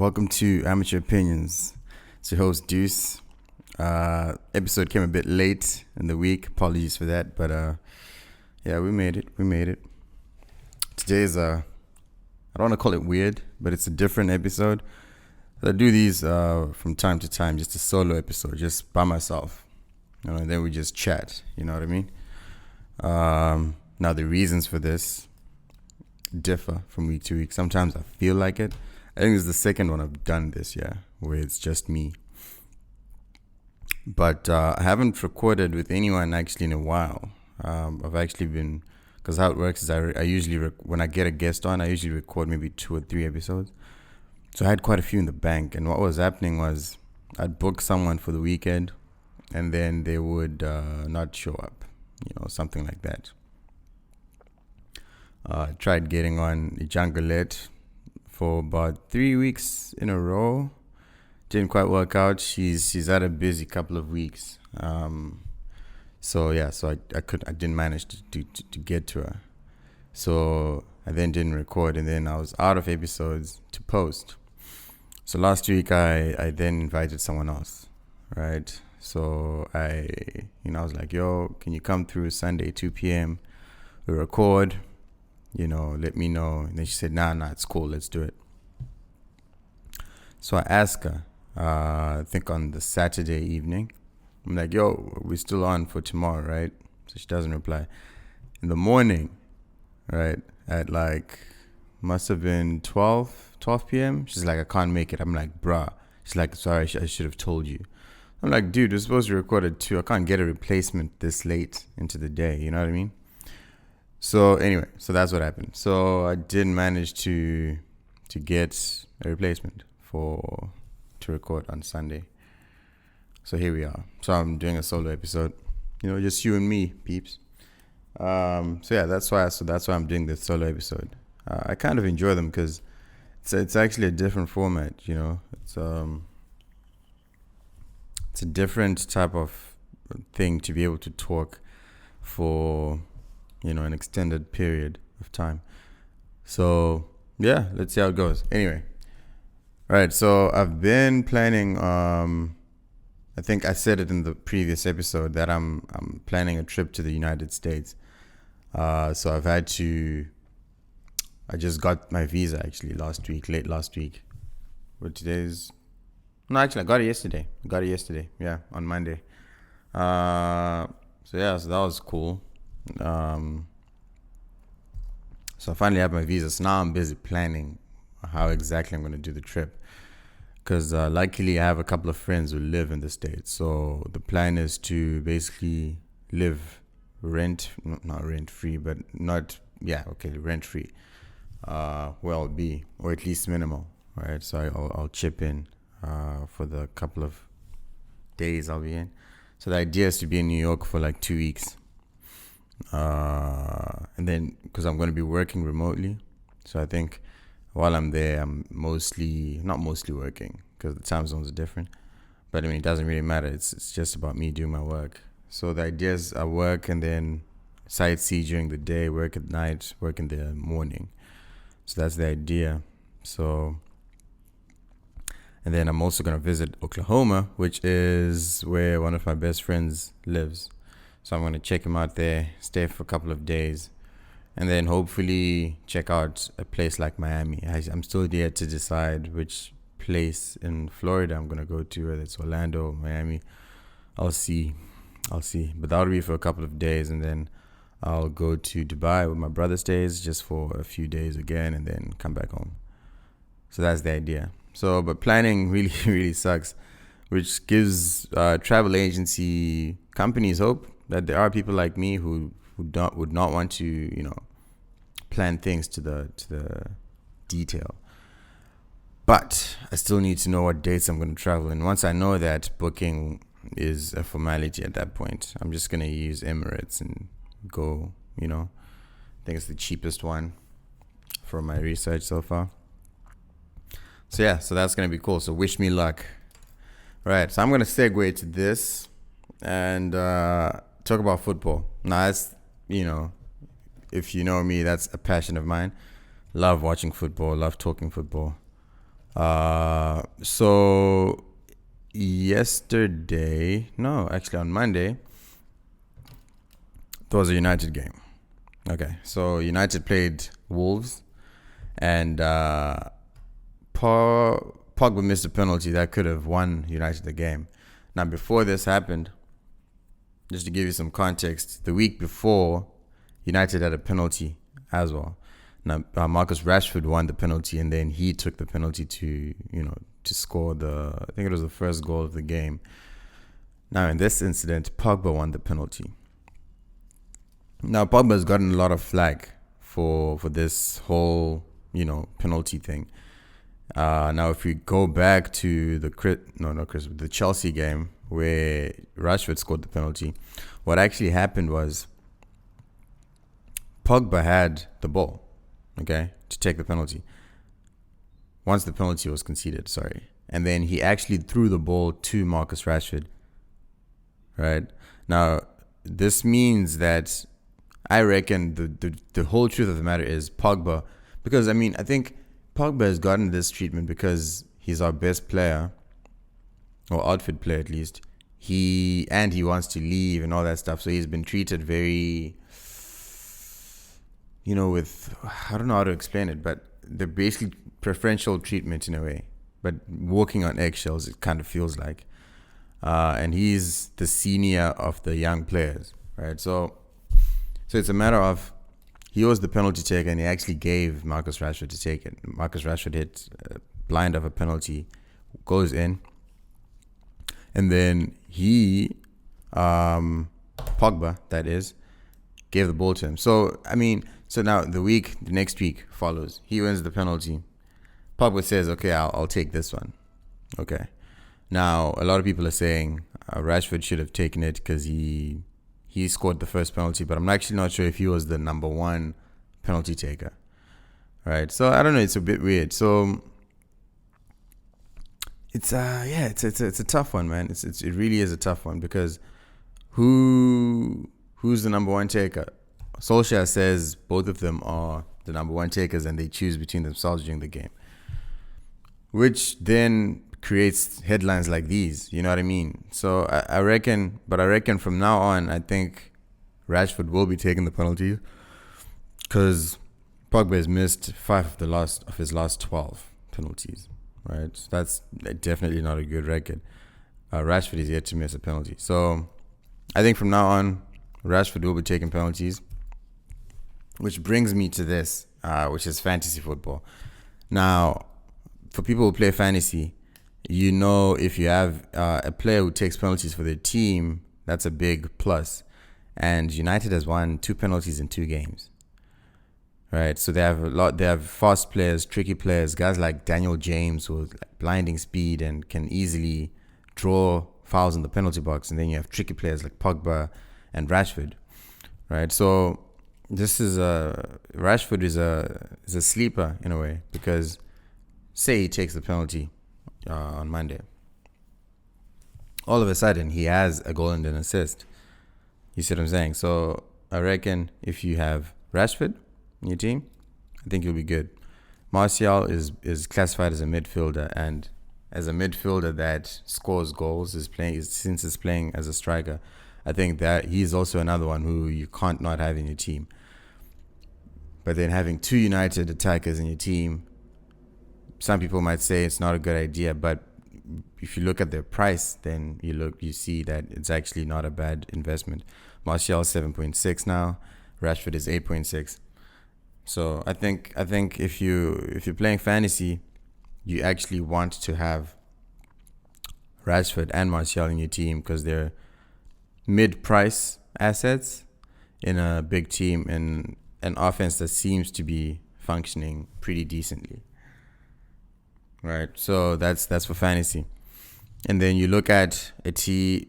Welcome to Aamteur Opinions. It's your host Deuce. Episode came a bit late in the week. Apologies for that, but yeah, we made it. Today's I don't want to call it weird, but it's a different episode. I do these from time to time, just a solo episode, just by myself, and then we just chat. You know what I mean? Now the reasons for this differ from week to week. Sometimes I feel like it. I think it's the second one I've done this year where it's just me. But I haven't recorded with anyone actually in a while. I've actually been, because how it works is I usually, when I get a guest on, I usually record maybe 2 or 3 episodes. So I had quite a few in the bank. And what was happening was I'd book someone for the weekend and then they would not show up, something like that. I tried getting on Junglette for about 3 weeks in a row. Didn't quite work out. She's had a busy couple of weeks. So I didn't manage to get to her. So I then didn't record, and then I was out of episodes to post. So last week I then invited someone else, right? So I was like, yo, can you come through Sunday 2 p.m. we record? Let me know. And then she said, nah, it's cool. Let's do it. So I asked her, I think on the Saturday evening, I'm like, yo, we're still on for tomorrow, right? So she doesn't reply. In the morning, right, at must have been 12 p.m. She's like, I can't make it. I'm like, bruh. She's like, sorry, I should have told you. I'm like, dude, we're supposed to record at 2. I can't get a replacement this late into the day. You know what I mean? So anyway, so that's what happened. So I didn't manage to get a replacement to record on Sunday. So here we are. So I'm doing a solo episode, just you and me, peeps. That's why I'm doing this solo episode. I kind of enjoy them because it's actually a different format. It's a different type of thing to be able to talk for an extended period of time. So yeah, let's see how it goes. Anyway, all right. So I've been planning. I think I said it in the previous episode that I'm planning a trip to the United States. So I just got my visa actually late last week. But I got it yesterday. Yeah, on Monday. So that was cool. So I finally have my visa. So now I'm busy planning how exactly I'm going to do the trip. Because luckily I have a couple of friends who live in the States. So the plan is to basically live not rent-free, but rent-free. Where I'll be, or at least minimal, right? So I'll chip in for the couple of days I'll be in. So the idea is to be in New York for 2 weeks. And then because I'm going to be working remotely, so I think while I'm there I'm not mostly working because the time zones are different, but it doesn't really matter. It's just about me doing my work. So the idea is I work and then sightsee during the day, work at night, work in the morning. So that's the idea. So and then I'm also going to visit Oklahoma, which is where one of my best friends lives. So I'm going to check him out there, stay for a couple of days, and then hopefully check out a place like Miami. I'm still there to decide which place in Florida I'm going to go to, whether it's Orlando or Miami. I'll see. But that'll be for a couple of days, and then I'll go to Dubai where my brother stays just for a few days again, and then come back home. So that's the idea. So, but planning really, really sucks, which gives travel agency companies hope that there are people like me who would not want to, plan things to the detail. But I still need to know what dates I'm going to travel. And once I know that, booking is a formality at that point. I'm just going to use Emirates and go, I think it's the cheapest one from my research so far. So that's going to be cool. So wish me luck. Right, so I'm going to segue to this and talk about football. Now, that's, if you know me, that's a passion of mine. Love watching football, love talking football. So yesterday, no, actually on Monday, there was a United game. Okay, so United played Wolves, and Pogba missed a penalty that could have won United the game. Now, before this happened, just to give you some context, the week before, United had a penalty as well. Now, Marcus Rashford won the penalty, and then he took the penalty to score I think it was the first goal of the game. Now, in this incident, Pogba won the penalty. Now, Pogba has gotten a lot of flack for this whole, penalty thing. Now, if we go back to the Chelsea game where Rashford scored the penalty, what actually happened was Pogba had the ball, okay, to take the penalty. Once the penalty was conceded, and then he actually threw the ball to Marcus Rashford. Right now, this means that I reckon the whole truth of the matter is Pogba, because I think Pogba has gotten this treatment because he's our best player, or outfield player at least. He wants to leave and all that stuff, so he's been treated very, with, I don't know how to explain it, but they're basically preferential treatment in a way, but walking on eggshells, it kind of feels like. And he's the senior of the young players, right? So it's a matter of, he was the penalty taker and he actually gave Marcus Rashford to take it. Marcus Rashford hit blind of a penalty, goes in, and then Pogba, that is, gave the ball to him. So now the next week follows. He wins the penalty. Pogba says, okay, I'll take this one. Okay. Now, a lot of people are saying Rashford should have taken it because he scored the first penalty, but I'm actually not sure if he was the number one penalty taker. Right? So, I don't know. It's a bit weird. So, it's a tough one, man. It really is a tough one because who's the number one taker? Solskjaer says both of them are the number one takers and they choose between themselves during the game, which then creates headlines like these, you know what I mean? So I reckon from now on, I think Rashford will be taking the penalty because Pogba has missed 5 of his last 12 penalties, right? So that's definitely not a good record. Rashford is yet to miss a penalty. So I think from now on, Rashford will be taking penalties, which brings me to this, which is fantasy football. Now, for people who play fantasy, if you have a player who takes penalties for their team, that's a big plus. And United has won 2 penalties in 2 games. Right? So they have fast players, tricky players, guys like Daniel James who has blinding speed and can easily draw fouls in the penalty box. And then you have tricky players like Pogba and Rashford. Right? So this is Rashford is a sleeper in a way, because say he takes the penalty on Monday, all of a sudden he has a goal and an assist. You see what I'm saying? So I reckon if you have Rashford in your team, I think you'll be good. Martial is classified as a midfielder, and as a midfielder that scores goals, since he's playing as a striker, I think that he's also another one who you can't not have in your team. But then having 2 United attackers in your team, some people might say it's not a good idea, but if you look at their price, then you see that it's actually not a bad investment. Martial is 7.6 now, Rashford is 8.6. So I think if you're playing fantasy, you actually want to have Rashford and Martial in your team because they're mid-price assets in a big team and an offense that seems to be functioning pretty decently. Right, so that's for fantasy, and then you look at Pookie.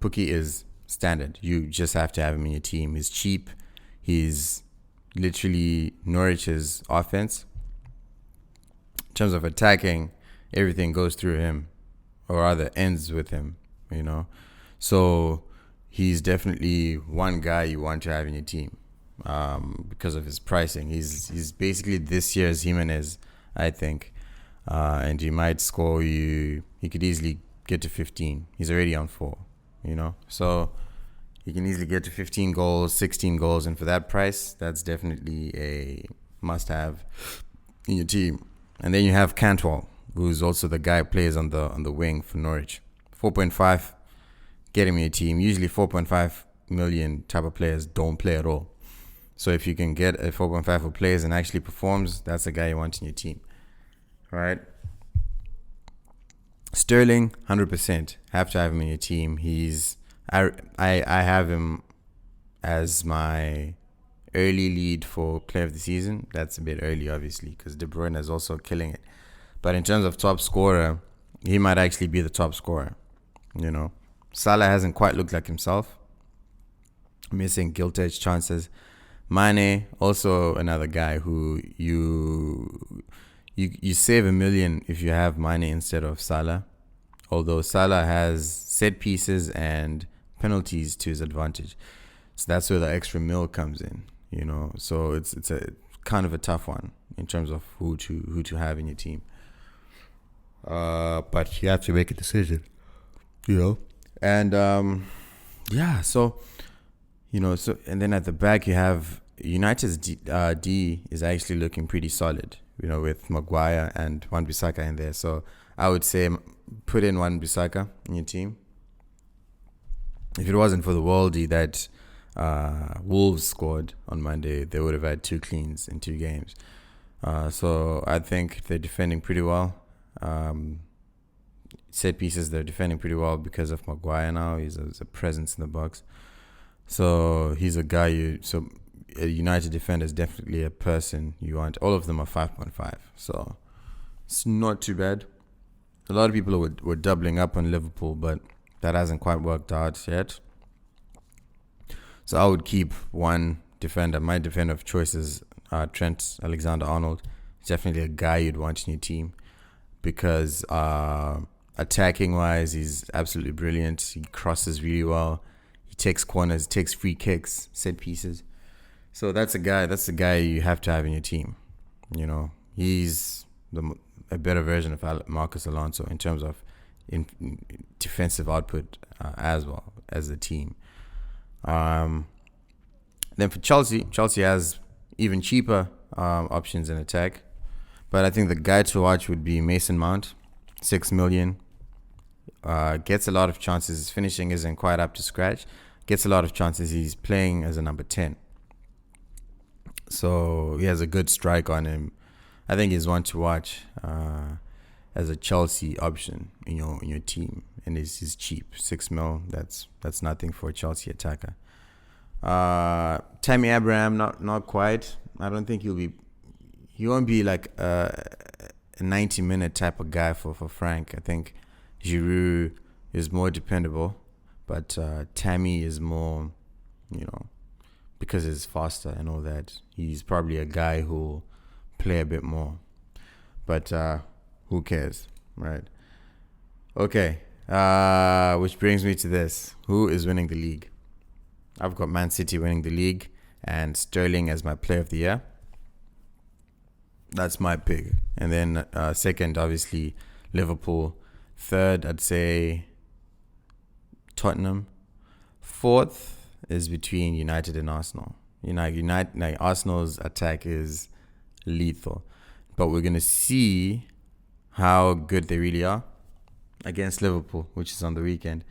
Pookie is standard. You just have to have him in your team. He's cheap. He's literally Norwich's offense. In terms of attacking, everything goes through him, or rather ends with him. So he's definitely one guy you want to have in your team because of his pricing. He's basically this year's Jimenez. I think. And he might score you. He could easily get to 15. He's already on 4, So he can easily get to 15 goals, 16 goals. And for that price, that's definitely a must-have in your team. And then you have Cantwell, who's also the guy who plays on the wing for Norwich. 4.5, get him in your team. Usually 4.5 million type of players don't play at all. So if you can get a 4.5 for players and actually performs, that's the guy you want in your team. Right? Sterling, 100%. Have to have him in your team. I have him as my early lead for player of the season. That's a bit early, obviously, because De Bruyne is also killing it. But in terms of top scorer, he might actually be the top scorer. Salah hasn't quite looked like himself. Missing gilt-edged chances. Mane, also another guy who you save $1 million if you have Mane instead of Salah. Although Salah has set pieces and penalties to his advantage. So that's where the extra mil comes in, So it's a kind of a tough one in terms of who to have in your team. But you have to make a decision, And so and then at the back you have United's D is actually looking pretty solid, with Maguire and Wan-Bissaka in there. So I would say put in Wan-Bissaka in your team. If it wasn't for the worldie that Wolves scored on Monday, they would have had 2 cleans in 2 games. So I think they're defending pretty well. Set pieces, they're defending pretty well because of Maguire now. He's a presence in the box. So he's a guy a United defender is definitely a person you want. All of them are 5.5. So it's not too bad. A lot of people were doubling up on Liverpool, but that hasn't quite worked out yet. So I would keep one defender. My defender of choice is Trent Alexander-Arnold. He's definitely a guy you'd want in your team because attacking-wise, he's absolutely brilliant. He crosses really well. He takes corners, takes free kicks, set pieces. So that's the guy you have to have in your team. He's a better version of Marcus Alonso in terms of in defensive output as well as the team. Then for Chelsea has even cheaper options in attack. But I think the guy to watch would be Mason Mount, 6 million. Gets a lot of chances. His finishing isn't quite up to scratch. Gets a lot of chances. He's playing as a number 10. So he has a good strike on him. I think he's one to watch as a Chelsea option in your team. And he's cheap. 6 mil. That's nothing for a Chelsea attacker. Tammy Abraham, not quite. I don't think he won't be like a 90-minute type of guy for Frank. I think Giroud is more dependable, but Tammy is more, because he's faster and all that. He's probably a guy who'll play a bit more, but who cares, right? Okay, which brings me to this. Who is winning the league? I've got Man City winning the league and Sterling as my player of the year. That's my pick. And then second, obviously, Liverpool. Third, I'd say Tottenham. Fourth is between United and Arsenal. Arsenal's attack is lethal. But we're going to see how good they really are against Liverpool, which is on the weekend.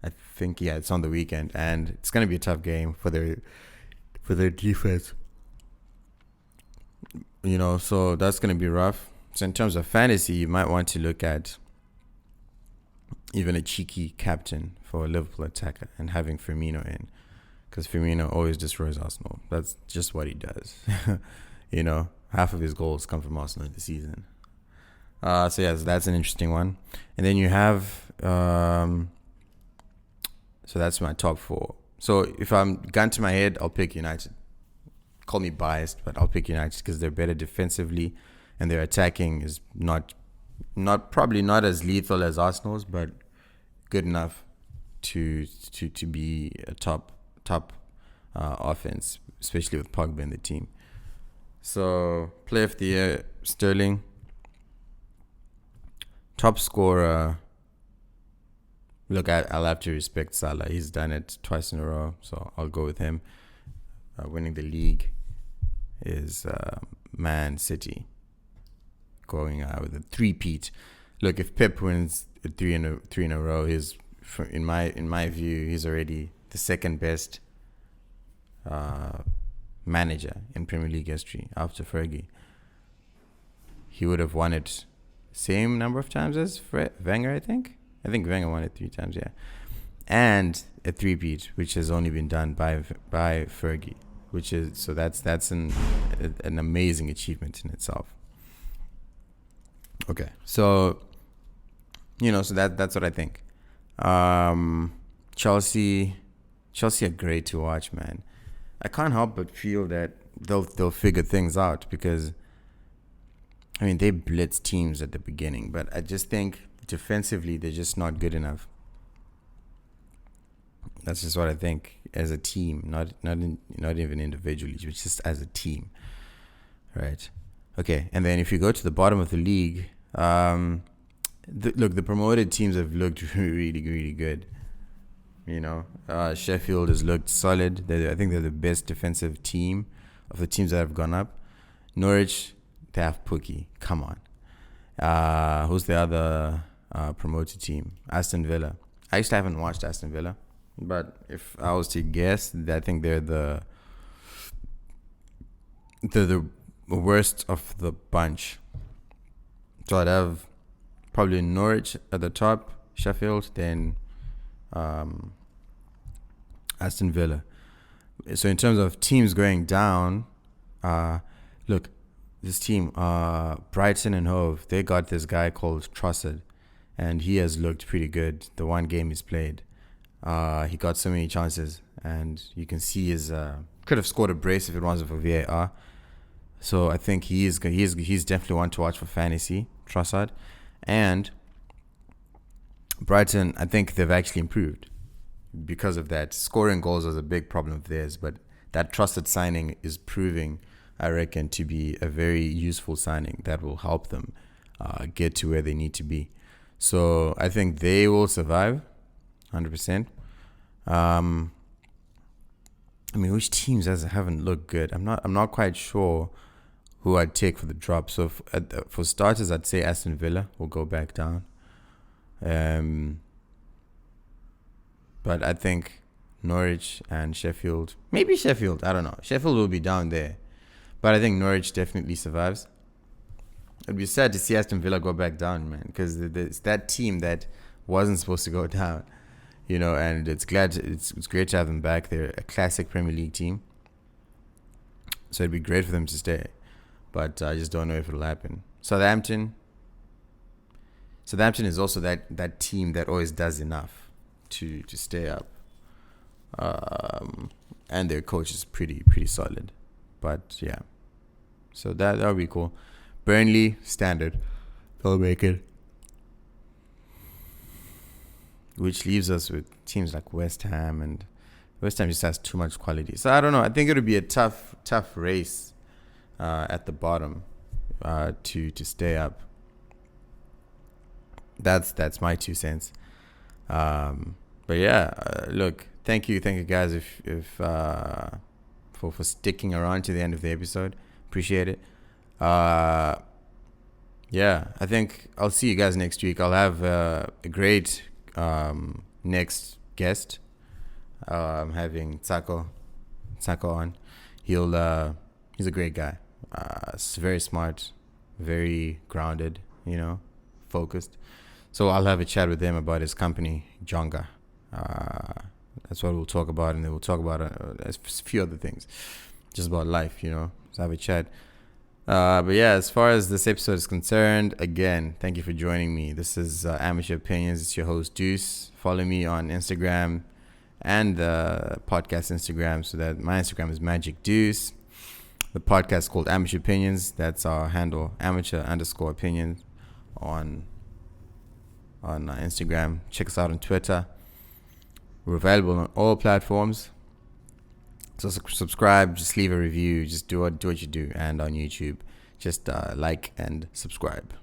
I think, it's on the weekend. And it's going to be a tough game for their defense. So that's going to be rough. So in terms of fantasy, you might want to look at even a cheeky captain for a Liverpool attacker and having Firmino in. Because Firmino always destroys Arsenal. That's just what he does. Half of his goals come from Arsenal in the season. So that's an interesting one. And then you have... so that's my top 4. So if I'm gun to my head, I'll pick United. Call me biased, but I'll pick United because they're better defensively and their attacking is probably not as lethal as Arsenal's, but good enough to be a top offense, especially with Pogba in the team. So player of the year, Sterling. top scorer. Look, I'll have to respect Salah. He's done it twice in a row, so I'll go with him. Winning the league is Man City, going with a three-peat. Look, if Pep wins three in a row, he's in my view, he's already the second best manager in Premier League history after Fergie. He would have won it same number of times as Wenger, I think. I think Wenger won it 3 times, yeah. And a three-peat, which has only been done by Fergie, which is so that's an amazing achievement in itself. Okay, so so that's what I think. Chelsea are great to watch, man. I can't help but feel that they'll figure things out because, I mean, they blitz teams at the beginning, but I just think defensively they're just not good enough. That's just what I think as a team, not even individually, but just as a team, right? Okay, and then if you go to the bottom of the league, the promoted teams have looked really, really good. Sheffield has looked solid. I think they're the best defensive team of the teams that have gone up. Norwich, they have Pookie. Come on. Who's the other promoted team? Aston Villa. I actually haven't watched Aston Villa, but if I was to guess, I think they're the worst of the bunch. So I'd have probably Norwich at the top, Sheffield, then Aston Villa. So in terms of teams going down, look, this team, Brighton and Hove, they got this guy called Trossard, and he has looked pretty good the one game he's played. He got so many chances, and you can see his could have scored a brace if it wasn't for VAR. So I think he's definitely one to watch for fantasy, Trossard. And Brighton, I think they've actually improved because of that. Scoring goals was a big problem of theirs, but that Trossard signing is proving, I reckon, to be a very useful signing that will help them get to where they need to be. So I think they will survive, 100%. I mean, which teams haven't looked good? I'm not quite sure who I'd take for the drop. So for starters, I'd say Aston Villa will go back down. But I think Norwich and Sheffield, maybe Sheffield, I don't know. Sheffield will be down there. But I think Norwich definitely survives. It'd be sad to see Aston Villa go back down, man, because it's that team that wasn't supposed to go down, and it's great to have them back. They're a classic Premier League team. So it'd be great for them to stay. But I just don't know if it'll happen. Southampton is also that team that always does enough to stay up. And their coach is pretty solid. But yeah. So that'll be cool. Burnley, standard. They'll make it. Which leaves us with teams like West Ham, and West Ham just has too much quality. So I don't know. I think it'll be a tough race at the bottom to stay up. That's my 2 cents. But yeah, look, thank you guys if for sticking around to the end of the episode. Appreciate it. Yeah, I think I'll see you guys next week. I'll have a great next guest. I'm having Tsako on. He's a great guy. Very smart, very grounded, focused. So I'll have a chat with him about his company, Jonga. That's what we'll talk about, and then we'll talk about a few other things, just about life, So have a chat. But yeah, as far as this episode is concerned, again, thank you for joining me. This is Aamteur Opinions. It's your host, Deuce. Follow me on Instagram and the podcast Instagram. So that my Instagram is Magic Deuce. The podcast is called Aamteur Opinions. That's our handle, Aamteur_opinions on Instagram. Check us out on Twitter. We're available on all platforms. So subscribe, just leave a review, just do what you do. And on YouTube, just like and subscribe.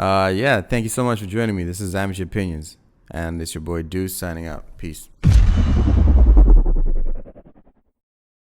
Yeah, thank you so much for joining me. This is Aamteur Opinions, and it's your boy Deuce signing out. Peace.